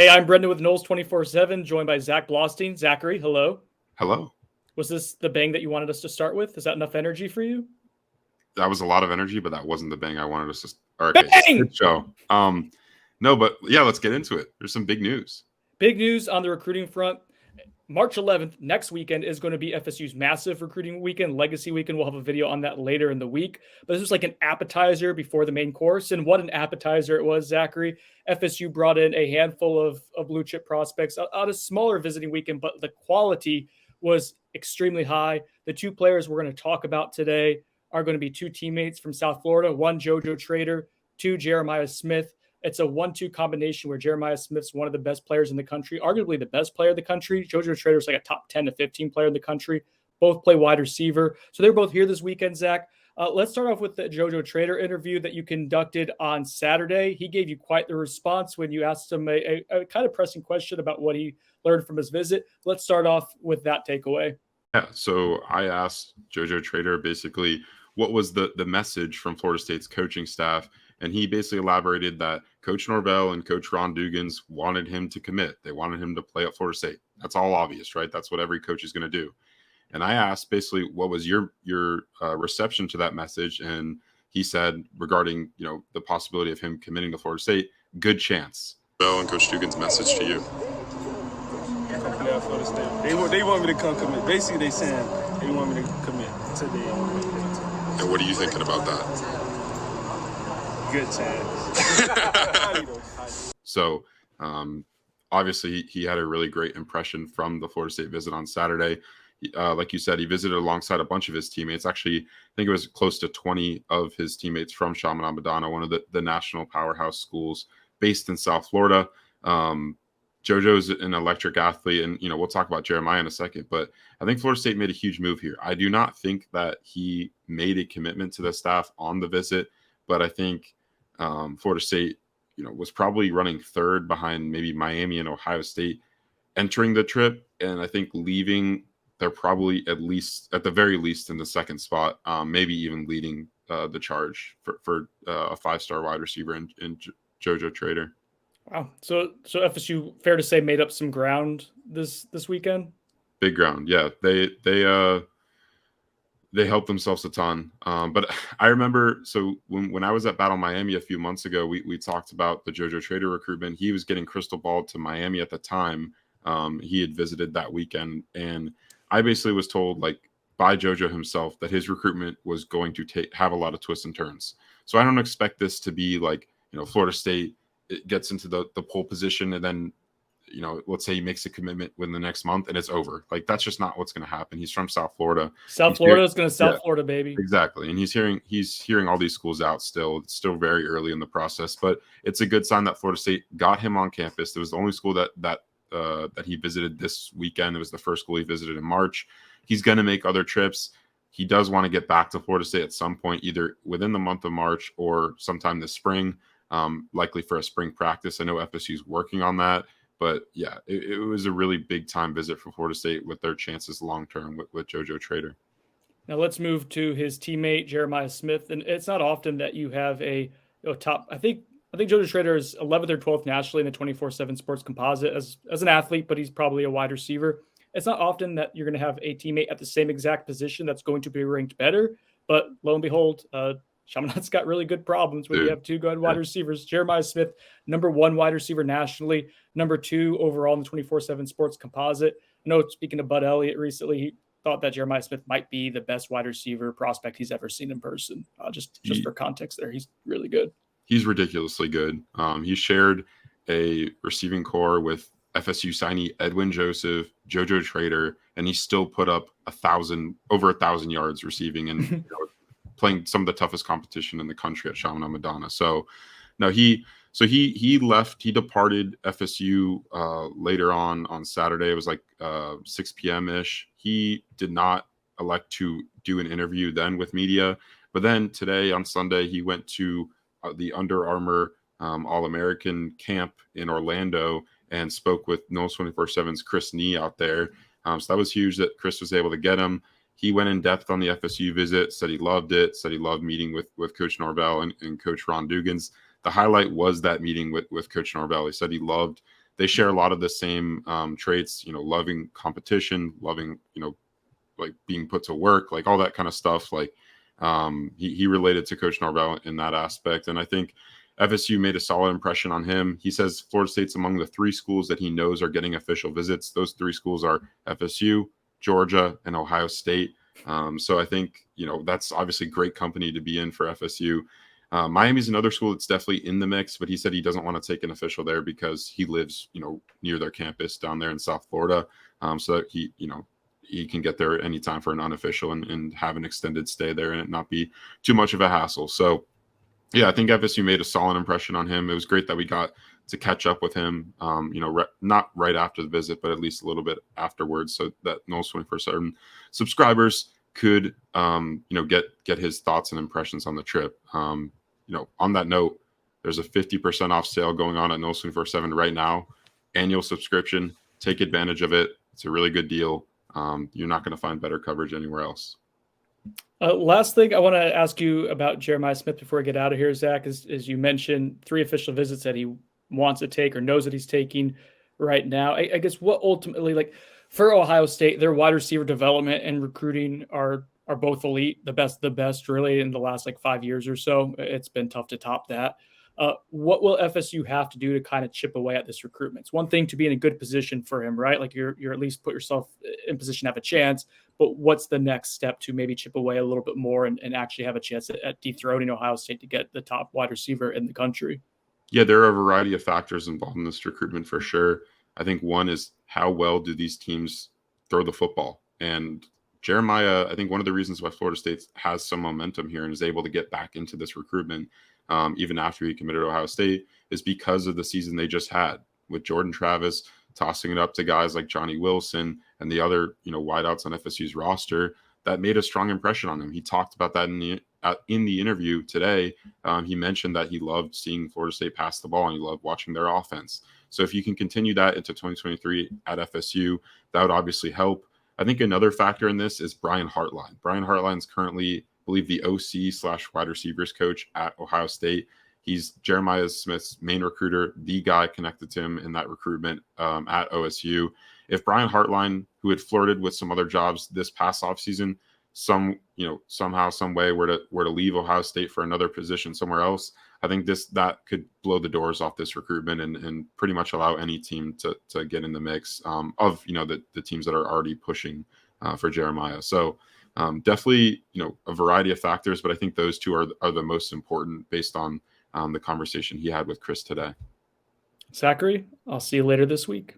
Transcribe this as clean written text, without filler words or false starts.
Hey, I'm Brendan with Knowles 24/7, joined by Zach Blostein. Zachary, hello. Hello. Was this the bang that you wanted us to start with? Is that enough energy for you? That was a lot of energy, but that wasn't the bang I wanted us to. Okay, Bang! good show. No, but yeah, let's get into it. There's some big news. Big news on the recruiting front. March 11th, next weekend, is going to be FSU's massive recruiting weekend, Legacy Weekend. We'll have a video on that later in the week. But this was like an appetizer before the main course. And what an appetizer it was, Zachary. FSU brought in a handful of blue chip prospects on a smaller visiting weekend, but the quality was extremely high. The two players we're going to talk about today are going to be two teammates from South Florida, one JoJo Trader, two Jeremiah Smith. It's a 1-2 combination where Jeremiah Smith's one of the best players in the country, arguably the best player in the country. JoJo Trader's like a top 10 to 15 player in the country. Both play wide receiver. So they're both here this weekend, Zach. Let's start off with the JoJo Trader interview that you conducted on Saturday. He gave you quite the response when you asked him a kind of pressing question about what he learned from his visit. Let's start off with that takeaway. Yeah, so I asked JoJo Trader basically what was the message from Florida State's coaching staff, and he basically elaborated that Coach Norvell and Coach Ron Dugans wanted him to commit. They wanted him to play at Florida State. That's all obvious, right? That's what every coach is going to do. And I asked basically what was your reception to that message, and he said regarding the possibility of him committing to Florida State, good chance. Norvell and Coach Dugans' message to you. Play at Florida State. They want me to come commit. Basically, they saying they want me to commit today. And what are you thinking about that? Good chance. So, obviously, he had a really great impression from the Florida State visit on Saturday. Like you said, he visited alongside a bunch of his teammates. Actually, I think it was close to 20 of his teammates from Chaminade-Madonna, one of the national powerhouse schools based in South Florida. JoJo's an electric athlete, and we'll talk about Jeremiah in a second, but I think Florida State made a huge move here. I do not think that he made a commitment to the staff on the visit, but I think Florida State, was probably running third behind maybe Miami and Ohio State entering the trip, and I think leaving, they're probably at the very least in the second spot, maybe even leading the charge for a 5-star wide receiver in JoJo Trader. Wow. So FSU, fair to say, made up some ground this weekend? Big ground. Yeah. They helped themselves a ton. But I remember, so when I was at Battle Miami a few months ago, we talked about the JoJo Trader recruitment. He was getting crystal balled to Miami at the time. He had visited that weekend, and I basically was told, by JoJo himself, that his recruitment was going to have a lot of twists and turns. So I don't expect this to be Florida State, it gets into the pole position, and then let's say he makes a commitment within the next month and it's over. That's just not what's going to happen. He's from South Florida. Florida is going to South Florida, baby. Exactly. And he's hearing all these schools out still. It's still very early in the process, but it's a good sign that Florida State got him on campus. It was the only school that he visited this weekend. It was the first school he visited in March. He's going to make other trips. He does want to get back to Florida State at some point, either within the month of March or sometime this spring. Likely for a spring practice. I know FSU is working on that, but yeah, it was a really big time visit for Florida State with their chances long term with JoJo Trader. Now let's move to his teammate Jeremiah Smith, and it's not often that you have a top. I think JoJo Trader is 11th or 12th nationally in the 24/7 Sports Composite as an athlete, but he's probably a wide receiver. It's not often that you're going to have a teammate at the same exact position that's going to be ranked better, but lo and behold, Chaminade's got really good problems when you have two good wide receivers. Jeremiah Smith, number 1 wide receiver nationally, number 2 overall in the 24/7 Sports Composite. I know, speaking to Bud Elliott recently, he thought that Jeremiah Smith might be the best wide receiver prospect he's ever seen in person. Just for context there, he's really good. He's ridiculously good. He shared a receiving core with FSU signee Edwin Joseph, JoJo Trader, and he still put up over 1,000 yards receiving and playing some of the toughest competition in the country at Chaminade-Madonna. So no, he left. He departed FSU later on Saturday. It was 6 p.m. ish. He did not elect to do an interview then with media, but then today on Sunday he went to the Under Armour All-American camp in Orlando and spoke with Knowles 24/7's Chris Nee out there. So that was huge that Chris was able to get him. He went in depth on the FSU visit, said he loved it, said he loved meeting with Coach Norvell and Coach Ron Dugans. The highlight was that meeting with Coach Norvell. He said he loved they share a lot of the same traits, loving competition, loving, like being put to work, like all that kind of stuff. Like he related to Coach Norvell in that aspect. And I think FSU made a solid impression on him. He says Florida State's among the 3 schools that he knows are getting official visits. Those 3 schools are FSU, Georgia, and Ohio State. So I think, that's obviously great company to be in for FSU. Miami's another school that's definitely in the mix, but he said he doesn't want to take an official there because he lives, near their campus down there in South Florida. So that he can get there anytime for an unofficial and have an extended stay there and it not be too much of a hassle. So yeah, I think FSU made a solid impression on him. It was great that we got to catch up with him, not right after the visit, but at least a little bit afterwards, so that Noles 24/7 subscribers could, get his thoughts and impressions on the trip. On that note, there's a 50% off sale going on at Noles 24/7 right now. Annual subscription. Take advantage of it. It's a really good deal. You're not going to find better coverage anywhere else. Last thing I want to ask you about Jeremiah Smith before I get out of here, Zach, is you mentioned 3 official visits that he wants to take or knows that he's taking right now. I guess what ultimately, like for Ohio State, their wide receiver development and recruiting are both elite, the best really in the last 5 years or so. It's been tough to top that. What will FSU have to do to kind of chip away at this recruitment? It's one thing to be in a good position for him, right? Like you're at least put yourself in position to have a chance, but what's the next step to maybe chip away a little bit more and actually have a chance at dethroning Ohio State to get the top wide receiver in the country? Yeah, there are a variety of factors involved in this recruitment for sure. I think one is how well do these teams throw the football? And Jeremiah, I think one of the reasons why Florida State has some momentum here and is able to get back into this recruitment, even after he committed to Ohio State, is because of the season they just had with Jordan Travis tossing it up to guys like Johnny Wilson and the other, wideouts on FSU's roster that made a strong impression on him. He talked about that in the interview today. He mentioned that he loved seeing Florida State pass the ball and he loved watching their offense. So if you can continue that into 2023 at FSU, that would obviously help. I think another factor in this is Brian Hartline. Brian Hartline's currently, I believe, the OC/wide receivers coach at Ohio State. He's Jeremiah Smith's main recruiter, the guy connected to him in that recruitment at OSU. If Brian Hartline, who had flirted with some other jobs this past offseason, somehow, some way were to leave Ohio State for another position somewhere else, I think that could blow the doors off this recruitment and pretty much allow any team to get in the mix of the teams that are already pushing for Jeremiah. So definitely a variety of factors, but I think those 2 are the most important based on the conversation he had with Chris today. Zachary, I'll see you later this week.